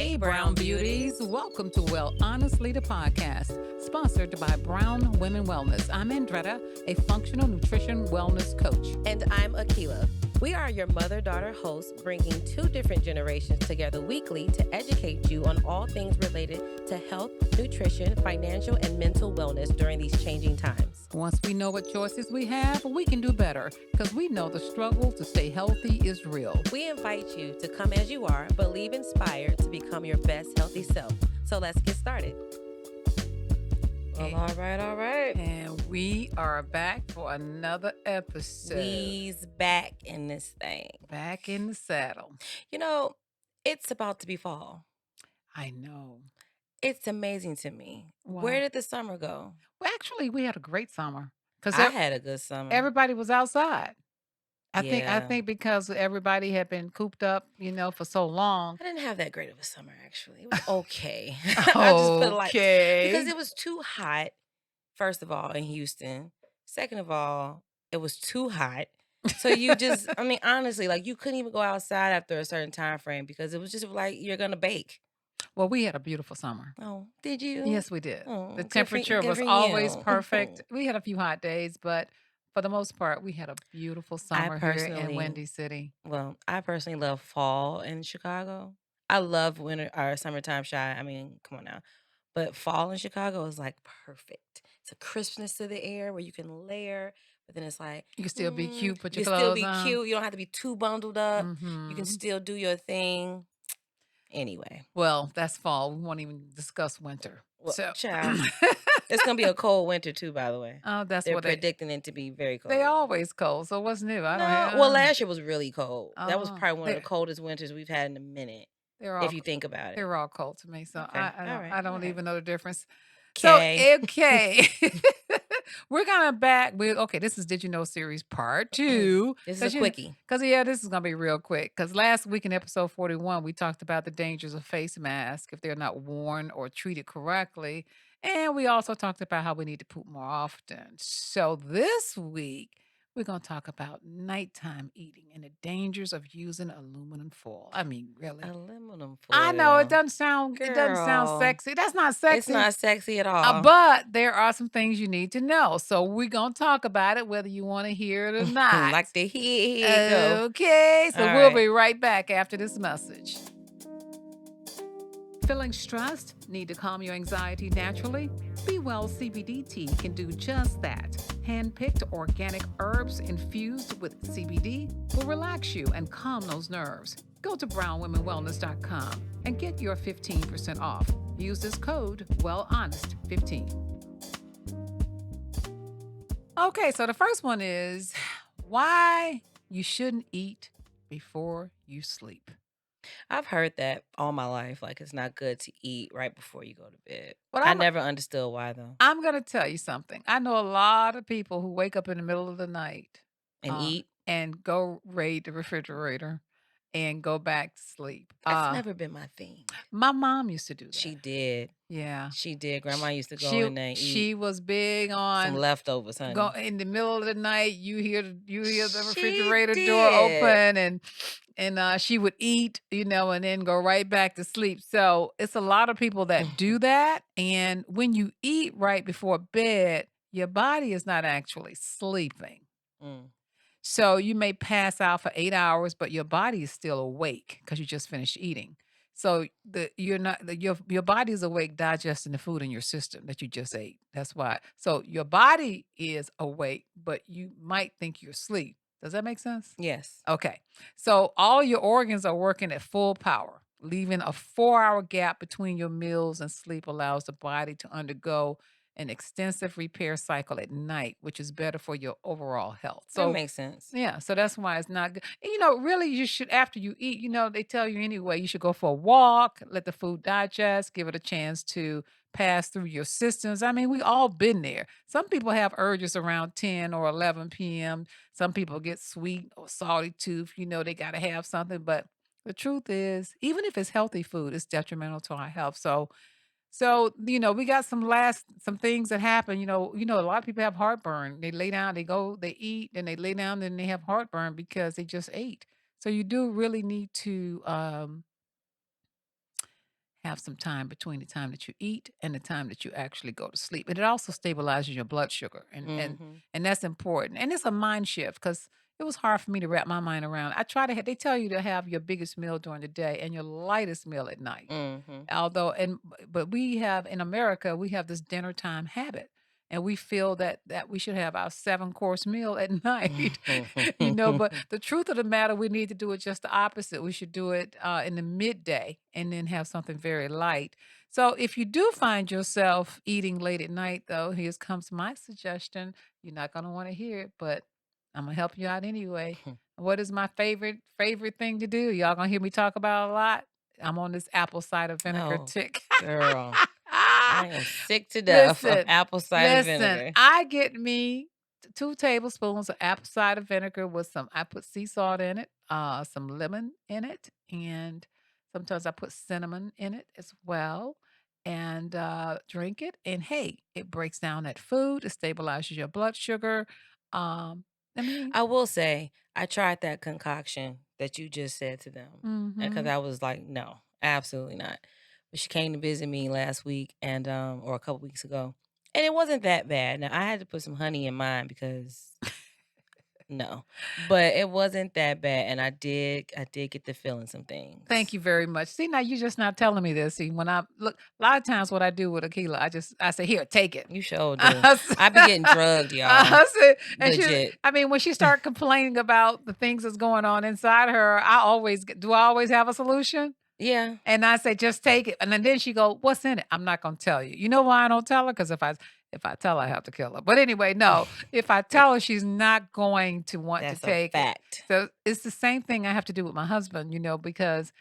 Hey, Brown Beauties. Welcome to Well Honestly, the podcast, sponsored by Brown Women Wellness. I'm Andretta, a functional nutrition wellness coach. And I'm Akila. We are your mother-daughter hosts, bringing two different generations together weekly to educate you on all things related to health, nutrition, financial, and mental wellness during these changing times. Once we know what choices we have, we can do better because we know the struggle to stay healthy is real. We invite you to come as you are, but leave inspired to become your best healthy self. So let's get started. Well, all right. And we are back for another episode. We's back in this thing. Back in the saddle. You know, it's about to be fall. I know. It's amazing to me. Wow. Where did the summer go? Well, actually, we had a great summer. I had a good summer. Everybody was outside. I Yeah. think because everybody had been cooped up, for so long. I didn't have that great of a summer, actually. It was okay. I just put it like because it was too hot, first of all, in Houston. Second of all, it was too hot. So you just, honestly, like you couldn't even go outside after a certain time frame because it was just like you're gonna bake. Well, we had a beautiful summer. Oh, did you? Yes, we did. Oh, The good for- temperature good was for always you. perfect. We had a few hot days, but for the most part, we had a beautiful summer here in personally- Windy City. Well, I personally love fall in Chicago. I love winter or summertime shy. Come on now. But fall in Chicago is like perfect. It's a crispness to the air where you can layer, but then it's like You can still be cute, put your you can still clothes be on. cute. You don't have to be too bundled up. You Mhm. can still do your thing. Anyway, Well, that's fall. We won't even discuss winter. well, So, child, it's gonna be a cold winter too. By the way, oh, that's they're what predicting it to be very cold. they always cold. So what's new? I don't have. Well, last year was really cold. That was Oh, probably one of they- the coldest winters we've had in a minute, They're all if you think about it. They're all cold to me, so Okay. I don't All right. even know the difference. Okay. So, okay. We're gonna back with this is Did You Know series part 2. This is a quickie. Because this is gonna be real quick. Because last week in episode 41, we talked about the dangers of face masks if they're not worn or treated correctly. And we also talked about how we need to poop more often. So this week, we're going to talk about nighttime eating and the dangers of using aluminum foil. I mean, really. Aluminum foil. I know it doesn't sound Girl. sexy. That's not sexy. It's not sexy at all. But there are some things you need to know. So we're going to talk about it whether you want to hear it or not. Like the here go. Okay, so All we'll right. be right back after this message. Feeling stressed? Need to calm your anxiety naturally? Be Well CBD tea can do just that. Hand-picked organic herbs infused with CBD will relax you and calm those nerves. Go to brownwomenwellness.com and get your 15% off. Use this code WellHonest15. Okay, so the first one is why you shouldn't eat before you sleep. I've heard that all my life. Like it's not good to eat right before you go to bed. But I never understood why though. I'm going to tell you something. I know a lot of people who wake up in the middle of the night And eat. and go raid the refrigerator and go back to sleep. That's never been my thing. My mom used to do that. She did. Yeah. She did. Grandma used to go in there and eat She was big some on leftovers, honey. go in the middle of the night. You hear the She refrigerator door did. open and she would eat, and then go right back to sleep. So it's a lot of people that do that. And when you eat right before bed, your body is not actually sleeping. Mm. So you may pass out for 8 hours, but your body is still awake because you just finished eating. So your body is awake digesting the food in your system that you just ate. That's why. So your body is awake, but you might think you're asleep. Does that make sense? Yes. Okay. So all your organs are working at full power. Leaving a 4-hour gap between your meals and sleep allows the body to undergo an extensive repair cycle at night, which is better for your overall health. That So makes sense. yeah, so that's why it's not good. And, really, you should, after you eat, they tell you anyway, you should go for a walk, let the food digest, give it a chance to pass through your systems. I mean, we all been there. Some people have urges around 10 or 11 p.m. Some people get sweet or salty tooth. They got to have something. But the truth is, even if it's healthy food, it's detrimental to our health. So, we got some things that happen. A lot of people have heartburn. They lay down, they eat, then they lay down, then they have heartburn because they just ate. So you do really need to have some time between the time that you eat and the time that you actually go to sleep. And it also stabilizes your blood sugar, Mhm. and that's important. And it's a mind shift because it was hard for me to wrap my mind around. I try to they tell you to have your biggest meal during the day and your lightest meal at night. Mhm. Although but we have in America, we have this dinner time habit. And we feel that we should have our 7-course meal at night, but the truth of the matter, we need to do it just the opposite. We should do it in the midday and then have something very light. So if you do find yourself eating late at night, though, here comes my suggestion. You're not going to want to hear it, but I'm going to help you out anyway. What is my favorite thing to do? Y'all going to hear me talk about a lot? I'm on this apple cider vinegar Oh, tick. girl. I am sick to death of Listen, apple cider listen, vinegar. I get me 2 tablespoons of apple cider vinegar with I put sea salt in it, some lemon in it, and sometimes I put cinnamon in it as well, and, drink it, and hey, it breaks down that food, it stabilizes your blood sugar, um, I mean I will say, I tried that concoction that you just said to them, because mhm. I was like, "No, absolutely not." But she came to visit me last week and, or a couple weeks ago, and it wasn't that bad. Now, I had to put some honey in mine because no, but it wasn't that bad, and I did get to feeling some Thank things. you very much. See, now you're just not telling me this. See, when I look, a lot of times what I do with Akila, I say, here, take it. You sure do. I s- I be getting drugged, y'all. I said, and Legit. I mean, when she started complaining about the things that's going on inside her, do I always have a solution? Yeah. And I say, "Just take it." And then she go, "What's in it?" I'm not gonna tell you. You know why I don't tell her? Because if I tell her, I have to kill her. But anyway, no. If I tell her, she's not going to want to That's a take it. fact. So it's the same thing I have to do with my husband, because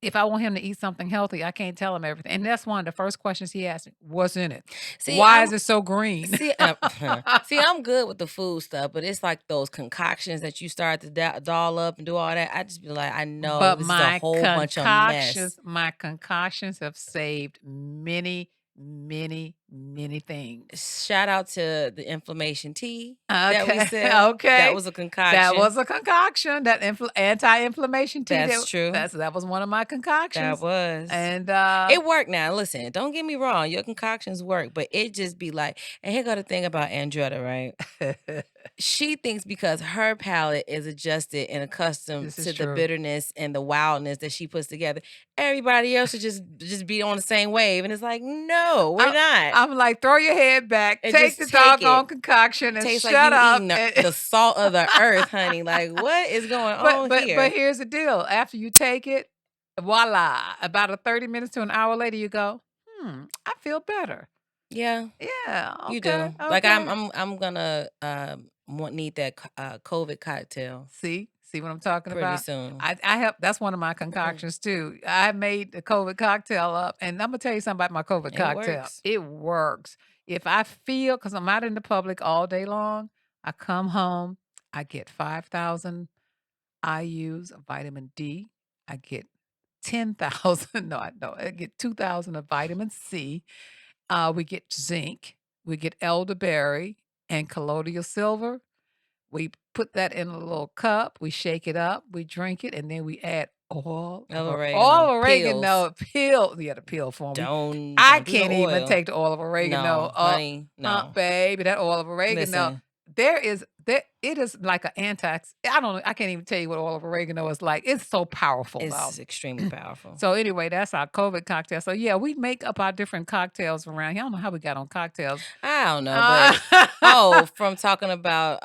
if I want him to eat something healthy, I can't tell him everything. And that's one of the first questions he asked me, "What's in it? See, Why I'm is it so green?" See, see, I'm good with the food stuff, but it's like those concoctions that you start to doll up and do all that. I just be like, I know But this is a whole bunch of mess. my concoctions have saved many, many, many things. Shout out to the inflammation tea that we Okay, sell. That okay. was a That concoction. was a concoction, that anti-inflammation tea That's true. that was one of my That concoctions, was. and, It worked now. Listen, don't get me wrong. Your concoctions work, but it just be like, and here go the thing about Andretta, right? She thinks because her palate is adjusted and accustomed this is to the true. bitterness and the wildness that she puts together, everybody else should just be on the same wave. And it's like, no, we're I not. I'm like, "Throw your head back, And take just the take it. doggone concoction and Tastes like shut you up," eating and the salt of the earth, honey. Like, what is going But on but but here? here's the deal, after you take it, voila, about a 30 minutes to an hour later, you go, "Hmm, I feel better." Yeah, Yeah, you okay, do. Like I'm okay. I'm I'm gonna need that COVID cocktail See what I'm talking pretty about? soon. I have that's one of my concoctions too. I made the COVID cocktail up, and Imma tell you something about my COVID It cocktail. works. It works. If I feel, because 'cause I'm out in the public all day long, I come home, I get 5,000 IU's of vitamin D. I get 10,000 I get 2,000 of vitamin C. We get zinc, we get elderberry and colloidal silver. We put that in a little cup, we shake it up, we drink it, and then we add Of all oregano pills. oregano peel yeah, the pill form. I Don't do the can't even oil. take the oil of oregano. No, honey, no. Baby, that oil of oregano, Listen, there it is like an I don't know, I can't even tell you what oil of oregano is like. It's so powerful, though. it's extremely powerful. So anyway, that's our COVID cocktail. So yeah, we make up our different cocktails around here. I don't know how we got on cocktails. I don't know, Uh, but oh, from talking about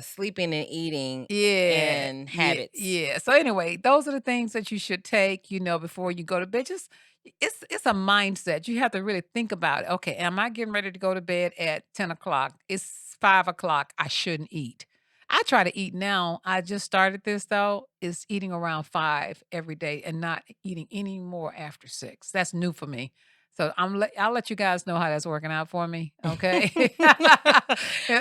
sleeping and eating yeah, and yeah, habits. yeah. So anyway, those are the things that you should take, before you go to bed. Just it's a mindset. You have to really think about it. Okay, am I getting ready to go to bed at 10 o'clock? It's 5 o'clock. I shouldn't eat. I try to eat now. I just started this though, is eating around 5 every day and not eating any more after 6. That's new for me. So I'll let you guys know how that's working out for me. Okay. Yeah,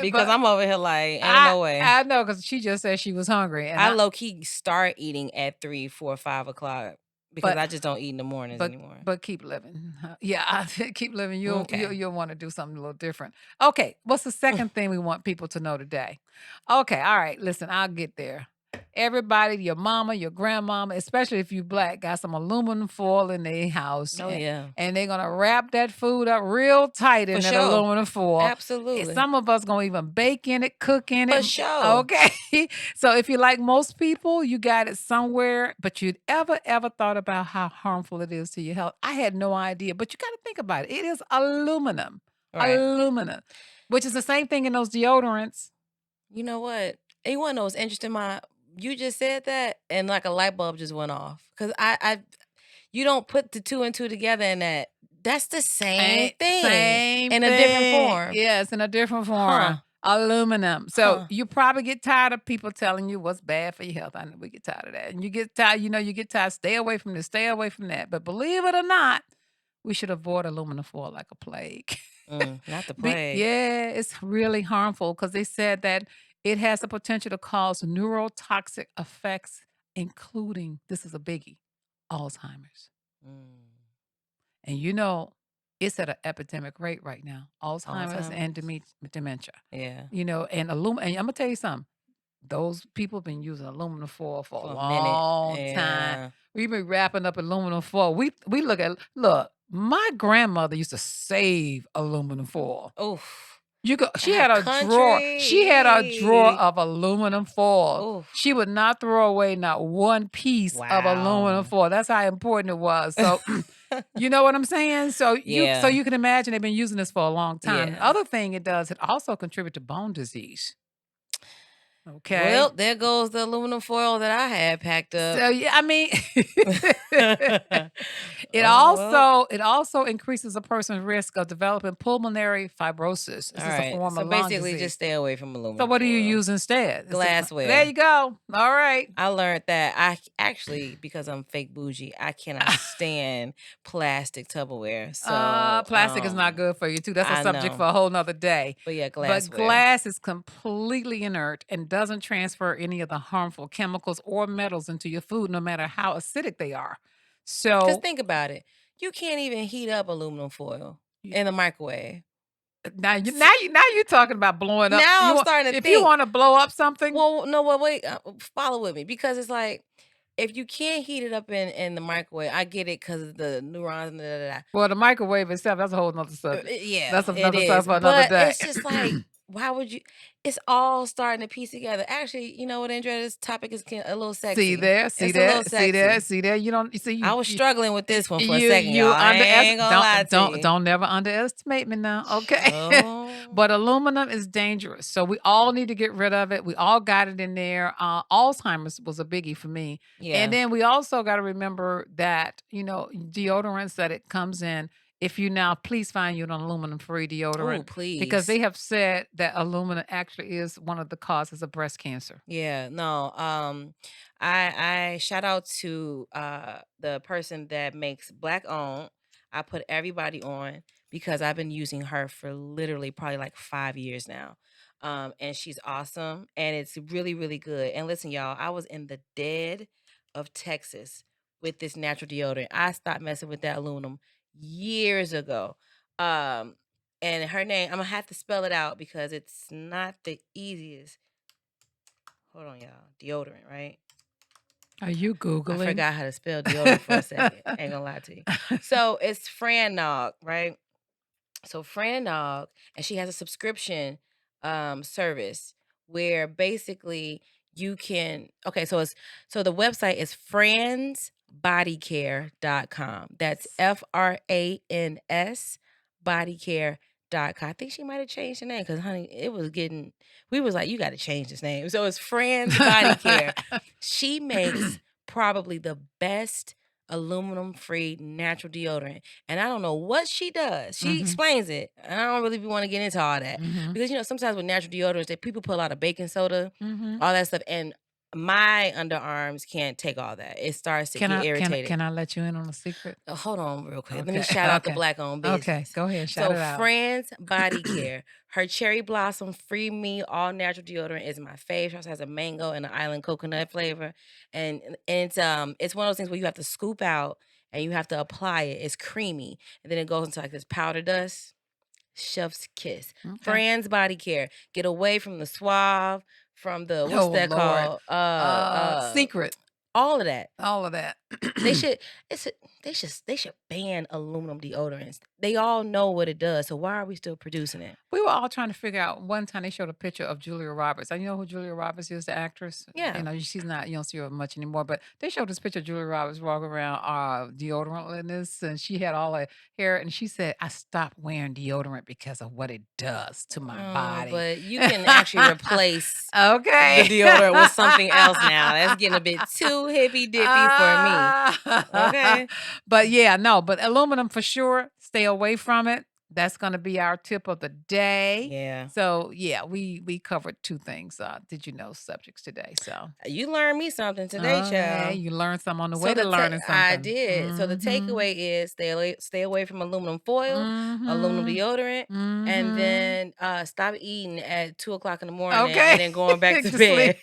Because but I'm over here like, ain't I no way. I know because she just said she was hungry, and I low key start eating at 3, 4, 5 o'clock because but I just don't eat in the mornings but anymore. but keep living. Yeah, I said keep living. Okay. You'll want to do something a little different. Okay, what's the second thing we want people to know today? Okay, all right. Listen, I'll get there. everybody, your mama, your grandmama, especially if you black, got some aluminum foil in their house, Oh, yeah. and they're gonna wrap that food up real tight For in that sure. aluminum foil. And Absolutely. some of us gonna even bake in it, cook in it. For sure. Okay. So if you like most people, you got it somewhere, but you'd ever thought about how harmful it is to your health? I had no idea, but you got to think about it. It is aluminum. Right. Aluminum, which is the same thing in those deodorants. You know what? And you wanna know what's interesting? You just said that, and like a light bulb just went off. Cause you don't put the two and two together in that. That's the same thing Same in a different thing. form. Yes, in a different Huh. form. Aluminum. So Huh. you probably get tired of people telling you what's bad for your health. I know we get tired of that. And you get tired, you get tired, stay away from this, stay away from that. But believe it or not, we should avoid aluminum foil like a plague. Not the plague. Yeah, it's really harmful because they said that it has the potential to cause neurotoxic effects, including, this is a biggie, Alzheimer's. Mm. And it's at an epidemic rate right now, Alzheimer's and Alzheimer's? dementia. Yeah. And I'm gonna tell you something. Those people have been using aluminum foil for a For a minute. long time. Yeah. We've been wrapping up aluminum foil. We look, my grandmother used to save aluminum foil. Oof. She That had a drawer. She had a drawer country. of aluminum foil. Oof. She would not throw away not one piece of aluminum Wow. foil. That's how important it was. So, you know what I'm saying? So Yeah. you can imagine they've been using this for a long time. The Yeah. other thing it does, it also contributes to bone disease. Okay. Well, there goes the aluminum foil that I had packed up. So yeah, I mean, Oh, well. it also increases a person's risk of developing pulmonary fibrosis. This is a Alright. form So of lung basically disease. just stay away from So aluminum what do you foil. use instead? There Glassware. you go. All right. I learned that I actually, because I'm fake bougie, I cannot stand plastic Tupperware. So, Plastic is not good for you too. That's a I subject for know. a whole nother day. But yeah, But glassware. glass is completely inert and doesn't transfer any of the harmful chemicals or metals into your food, no matter how acidic they are. Because So think about it. You can't even heat up aluminum foil y- in the microwave. now you're talking about blowing up. Now I'm starting to If you think, want to blow up something, well, no, well, wait, follow with me. Because it's like, if you can't heat it up in the microwave, I get it because of the neurons and da, da, da. well, the microwave itself, that's a whole nother subject. Yeah, That's it another subject is. for another But day. it's just like, why would you? It's all starting to piece together. Actually, you know what, Andrea? This topic is a little See sexy. there, see It's a little that, see that, sexy. see that. You don't you see I was struggling with this one for a second, y'all. you I ain't gonna lie to you. don't never underestimate me now, okay? Oh, But aluminum is dangerous, so we all need to get rid of it. We all got it in there. Alzheimer's was a biggie for me, and yeah. then we also got to remember that deodorants that it comes in. If you now please find you an aluminum-free Oh, deodorant because please. they have said that aluminum actually is one of the causes of breast cancer. Yeah, no. I shout out to the person that makes black owned. I put everybody on because I've been using her for literally probably like 5 years now. And she's awesome and it's really, really good. And listen, y'all, I was in the dead of Texas with this natural deodorant. I stopped messing with that aluminum years ago. Um, and her name, I'm gonna have to spell it out because it's not the easiest. Hold on, y'all. Deodorant, right? Are you I Googling? forgot how to spell deodorant for a second. Ain't gonna lie to you. So it's Fran Nog, right? So Fran Nog, and she has a subscription service where basically you can so the website is fransbodycare.com. That's FRANS bodycare.com. I think she might have changed the name because honey, we was like, you gotta change this name. So it's Fran's Body Care. She makes probably the best aluminum free natural deodorant. And I don't know what she does. She Mhm, explains it. And I don't really want to get into all that. mhm, Because sometimes with natural deodorants that people put a lot of baking soda, mhm. all that stuff. And my underarms can't take all that. It starts to get irritated. Can I let you in on a secret? Hold on real quick. Let me Okay, shout out the okay, black owned okay, business. go ahead, shout So it out. Fran's Body Care, her cherry blossom free me all natural deodorant is my favorite. She also has a mango and an island coconut flavor. And it's one of those things where you have to scoop out and you have to apply it. It's creamy. And then it goes into like this powder dust. Chef's kiss. Okay. Fran's Body Care. Get away from the suave, from the what's Oh, that Lord. called? secret. All of that. All of that. They should ban aluminum deodorants. They all know what it does, so why are we still producing it? We were all trying to figure out. One time they showed a picture of Julia Roberts. You know who Julia Roberts is, the actress? Yeah. You know, she's not, you don't see her much anymore, but they showed this picture of Julia Roberts walking around deodorantless, and she had all her hair, and she said, I stopped wearing deodorant because of what it does to my body. But you can actually replace the okay. deodorant with something else now. That's getting a bit too hippy-dippy for me. Okay. But yeah, no, but aluminum for sure, stay away from it. That's going to be our tip of the day. Yeah. So yeah, we covered two things. Did you know subjects today? So you learned me something today, child. Yeah, you learned something on the way to learning something. I did. So the takeaway is stay away from aluminum foil, aluminum deodorant, and then stop eating at 2:00 in the morning and then going back to bed.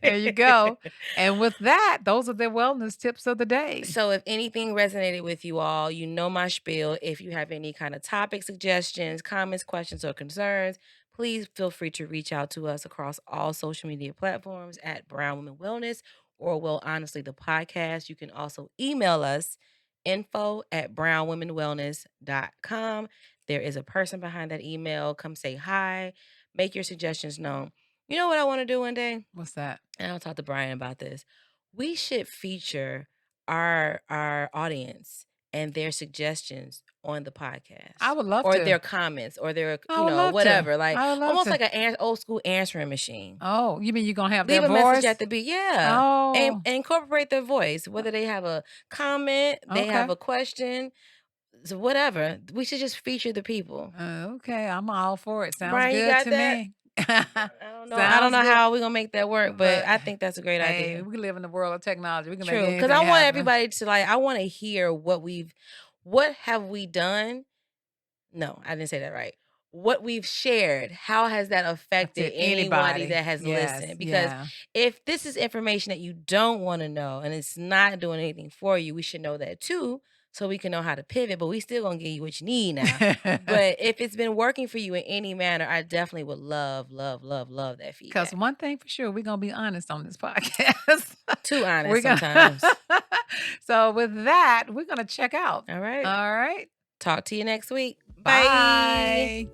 There you go. And with that, those are the wellness tips of the day. So if anything resonated with you all, you know my spiel. If you have any kind of topic suggestions, comments, questions, or concerns, please feel free to reach out to us across all social media platforms at Brown Women Wellness or Well Honestly the podcast. You can also email us info@brownwomenwellness.com. There is a person behind that email. Come say hi. Make your suggestions known. You know what I want to do one day? What's that? And I'll talk to Brian about this. We should feature our audience and their suggestions on the podcast. I would love or to. Or their comments or their, whatever. Like almost like an old school answering machine. Oh, you mean you're going to have Leave their a voice? message at the beat. Yeah. Oh. And incorporate their voice, whether they have a comment, they have a question. So whatever. We should just feature the people. Okay. I'm all for it. Sounds Brian, good to that? me. I don't know how we're gonna make that work, but I think that's a great idea. We live in the world of technology. We can True, make because I want everybody to I want to hear what have we done. No, I didn't say that right. What we've shared, how has that affected anybody that has listened? Because if this is information that you don't want to know and it's not doing anything for you, we should know that too. So we can know how to pivot, but we still gonna give you what you need now. But if it's been working for you in any manner, I definitely would love that feedback. Because one thing for sure, we're gonna be honest on this podcast. Too honest sometimes. So with that, we're gonna check out. All right. All right. Talk to you next week. Bye.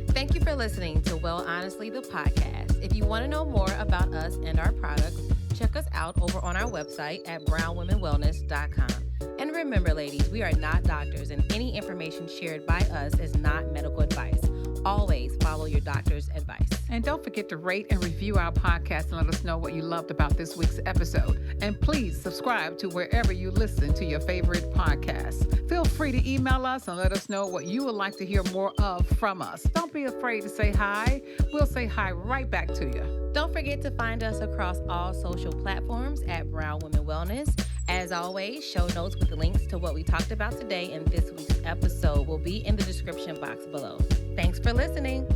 Thank you for listening to Well Honestly the podcast. If you want to know more about us and our products, check us out over on our website at brownwomenwellness.com. And remember, ladies, we are not doctors, and any information shared by us is not medical advice. Always follow your doctor's advice. And don't forget to rate and review our podcast and let us know what you loved about this week's episode. And please subscribe to wherever you listen to your favorite podcasts. Feel free to email us and let us know what you would like to hear more of from us. Don't be afraid to say hi. We'll say hi right back to you. Don't forget to find us across all social platforms at Brown Women Wellness. As always, show notes with the links to what we talked about today in this week's episode will be in the description box below. Thanks for listening.